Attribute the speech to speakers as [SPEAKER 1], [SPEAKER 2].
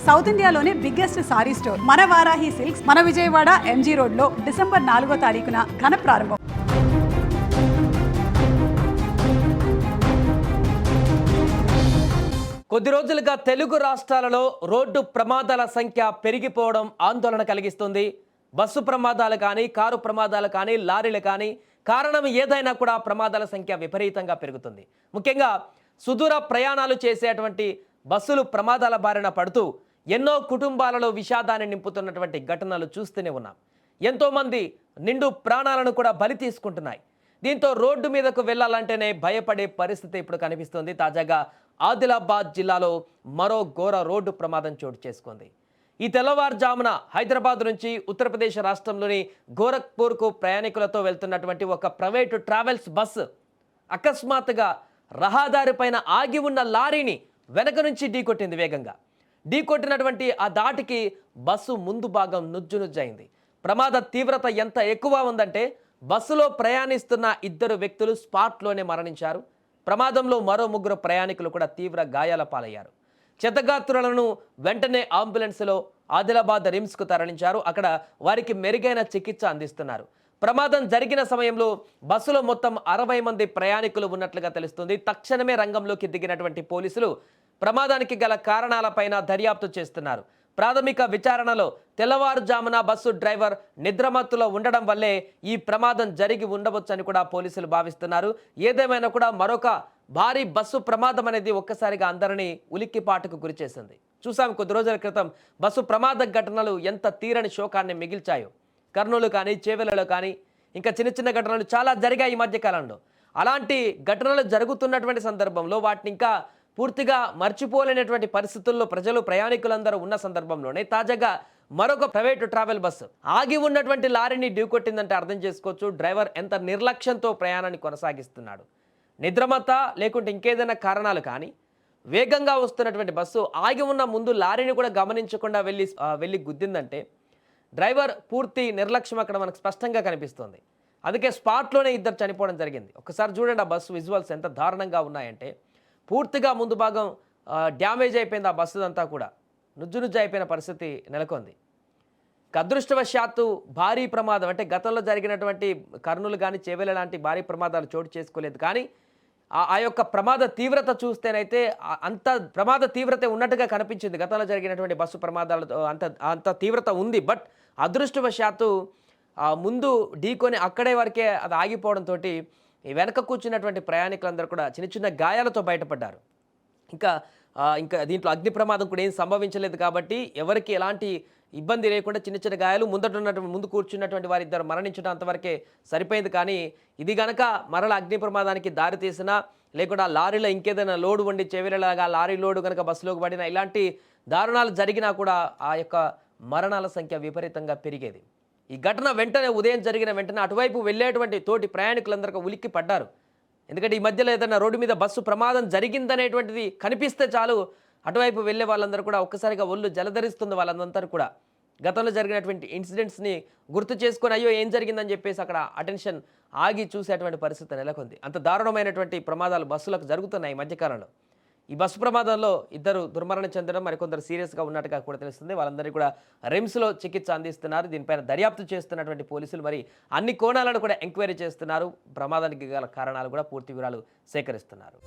[SPEAKER 1] South ఇండియాలోనే biggest sorry store మన Varahi silks మన విజయవాడ ఎంజీ రోడ్ లో డిసెంబర్ 4వ తారీఖున ఘన ప్రారంభం.
[SPEAKER 2] కొద్ది రోజులుగా తెలుగు రాష్ట్రాలలో రోడ్డు ప్రమాదాల సంఖ్య పెరిగిపోవడం ఆందోళన కలిగిస్తుంది. బస్సు ప్రమాదాలు కానీ, కారు ప్రమాదాలు కానీ, లారీలు కానీ, కారణం ఏదైనా కూడా ప్రమాదాల సంఖ్య విపరీతంగా పెరుగుతుంది. ముఖ్యంగా సుదూర ప్రయాణాలు చేసేటువంటి బస్సులు ప్రమాదాల బారిన పడుతూ ఎన్నో కుటుంబాలలో విషాదాన్ని నింపుతున్నటువంటి ఘటనలు చూస్తూనే ఉన్నాం. ఎంతోమంది నిండు ప్రాణాలను కూడా బలి తీసుకుంటున్నాయి. దీంతో రోడ్డు మీదకు వెళ్లాలంటేనే భయపడే పరిస్థితి ఇప్పుడు కనిపిస్తుంది. తాజాగా ఆదిలాబాద్ జిల్లాలో మరో ఘోర రోడ్డు ప్రమాదం చోటు చేసుకుంది. ఈ తెల్లవారుజామున హైదరాబాద్ నుంచి ఉత్తరప్రదేశ్ రాష్ట్రంలోని గోరఖ్పూర్కు ప్రయాణికులతో వెళ్తున్నటువంటి ఒక ప్రైవేటు ట్రావెల్స్ బస్సు అకస్మాత్తుగా రహదారిపైన ఆగి ఉన్న లారీని వెనక నుంచి ఢీకొట్టింది. వేగంగా ఢీకొట్టినటువంటి ఆ దాటికి బస్సు ముందు భాగం నుజ్జునుజ్జైంది. ప్రమాద తీవ్రత ఎంత ఎక్కువ ఉందంటే బస్సులో ప్రయాణిస్తున్న 2 వ్యక్తులు స్పాట్లోనే మరణించారు. ప్రమాదంలో మరో 3 ప్రయాణికులు కూడా తీవ్ర గాయాల పాలయ్యారు. క్షతగాత్రులను వెంటనే అంబులెన్స్లో ఆదిలాబాద్ రిమ్స్కు తరలించారు. అక్కడ వారికి మెరుగైన చికిత్స అందిస్తున్నారు. ప్రమాదం జరిగిన సమయంలో బస్సులో మొత్తం 60 మంది ప్రయాణికులు ఉన్నట్లుగా తెలుస్తుంది. తక్షణమే రంగంలోకి దిగినటువంటి పోలీసులు ప్రమాదానికి గల కారణాలపైన దర్యాప్తు చేస్తున్నారు. ప్రాథమిక విచారణలో తెల్లవారుజామున బస్సు డ్రైవర్ నిద్రమత్తులో ఉండడం వల్లే ఈ ప్రమాదం జరిగి ఉండవచ్చని కూడా పోలీసులు భావిస్తున్నారు. ఏదేమైనా కూడా మరొక భారీ బస్సు ప్రమాదం అనేది ఒక్కసారిగా అందరినీ ఉలిక్కిపాటుకు గురిచేసింది. చూసాం కొద్ది రోజుల క్రితం బస్సు ప్రమాద ఘటనలు ఎంత తీరని శోకాన్ని మిగిల్చాయో. కర్నూలు కానీ, చేవెళ్లలో కానీ, ఇంకా చిన్న చిన్న ఘటనలు చాలా జరిగాయి ఈ మధ్య కాలంలో. అలాంటి ఘటనలు జరుగుతున్నటువంటి సందర్భంలో వాటిని ఇంకా పూర్తిగా మర్చిపోలేనటువంటి పరిస్థితుల్లో ప్రజలు, ప్రయాణికులందరూ ఉన్న సందర్భంలోనే తాజాగా మరొక ప్రైవేటు ట్రావెల్ బస్సు ఆగి ఉన్నటువంటి లారీని ఢీకొట్టిందంటే అర్థం చేసుకోవచ్చు డ్రైవర్ ఎంత నిర్లక్ష్యంతో ప్రయాణాన్ని కొనసాగిస్తున్నాడు. నిద్రమత్త లేకుంటే ఇంకేదైనా కారణాలు కానీ వేగంగా వస్తున్నటువంటి బస్సు ఆగి ఉన్న ముందు లారీని కూడా గమనించకుండా వెళ్ళి గుద్దిందంటే డ్రైవర్ పూర్తి నిర్లక్ష్యం అక్కడ మనకు స్పష్టంగా కనిపిస్తుంది. అందుకే స్పాట్లోనే 2 చనిపోవడం జరిగింది. ఒకసారి చూడండి ఆ బస్సు విజువల్స్ ఎంత దారుణంగా ఉన్నాయంటే పూర్తిగా ముందు భాగం డ్యామేజ్ అయిపోయింది. ఆ బస్సు అంతా కూడా నుజ్జు అయిపోయిన పరిస్థితి నెలకొంది. అదృష్టవశాత్తు భారీ ప్రమాదం అంటే గతంలో జరిగినటువంటి కర్నూలు కానీ, చేవెళ్ల లాంటి భారీ ప్రమాదాలు చోటు చేసుకోలేదు. కానీ ఆ యొక్క ప్రమాద తీవ్రత చూస్తేనైతే అంత ప్రమాద తీవ్రత ఉన్నట్టుగా కనిపించింది. గతంలో జరిగినటువంటి బస్సు ప్రమాదాలతో అంత తీవ్రత ఉంది. బట్ అదృష్టవశాత్తు ముందు ఢీకొని అక్కడే వరకే అది ఆగిపోవడంతో ఈ వెనక కూర్చున్నటువంటి ప్రయాణికులందరూ కూడా చిన్న చిన్న గాయాలతో బయటపడ్డారు. ఇంకా దీంట్లో అగ్ని ప్రమాదం కూడా ఏం సంభవించలేదు కాబట్టి ఎవరికి ఎలాంటి ఇబ్బంది లేకుండా చిన్న చిన్న గాయాలు ముందు కూర్చున్నటువంటి వారిద్దరు మరణించడం అంతవరకే సరిపోయింది. కానీ ఇది గనక మరల అగ్ని ప్రమాదానికి దారి తీసినా లేకుండా లారీలో ఇంకేదైనా లోడు వండి చెవిరలాగా లారీ లోడు కనుక బస్సులోకి పడినా ఇలాంటి దారుణాలు జరిగినా కూడా ఆ యొక్క మరణాల సంఖ్య విపరీతంగా పెరిగేది. ఈ ఘటన వెంటనే ఉదయం జరిగిన వెంటనే అటువైపు వెళ్ళేటువంటి తోటి ప్రయాణికులందరూ ఉలిక్కి పడ్డారు. ఎందుకంటే ఈ మధ్యలో ఏదైనా రోడ్డు మీద బస్సు ప్రమాదం జరిగిందనేటువంటిది కనిపిస్తే చాలు అటువైపు వెళ్ళే వాళ్ళందరూ కూడా ఒక్కసారిగా ఒళ్ళు జలధరిస్తుంది. వాళ్ళందరూ కూడా గతంలో జరిగినటువంటి ఇన్సిడెంట్స్ని గుర్తు చేసుకొని అయ్యో ఏం జరిగిందని చెప్పేసి అక్కడ అటెన్షన్ ఆగి చూసేటువంటి పరిస్థితి నెలకొంది. అంత దారుణమైనటువంటి ప్రమాదాలు బస్సులకు జరుగుతున్నాయి ఈ మధ్యకాలంలో. ఈ బస్సు ప్రమాదంలో 2 దుర్మరణం చెందడం, మరికొందరు సీరియస్గా ఉన్నట్టుగా కూడా తెలుస్తుంది. వాళ్ళందరినీ కూడా రిమ్స్లో చికిత్స అందిస్తున్నారు. దీనిపైన దర్యాప్తు చేస్తున్నటువంటి పోలీసులు మరి అన్ని కోణాలను కూడా ఎంక్వైరీ చేస్తున్నారు. ప్రమాదానికి గల కారణాలు కూడా పూర్తి వివరాలు సేకరిస్తున్నారు.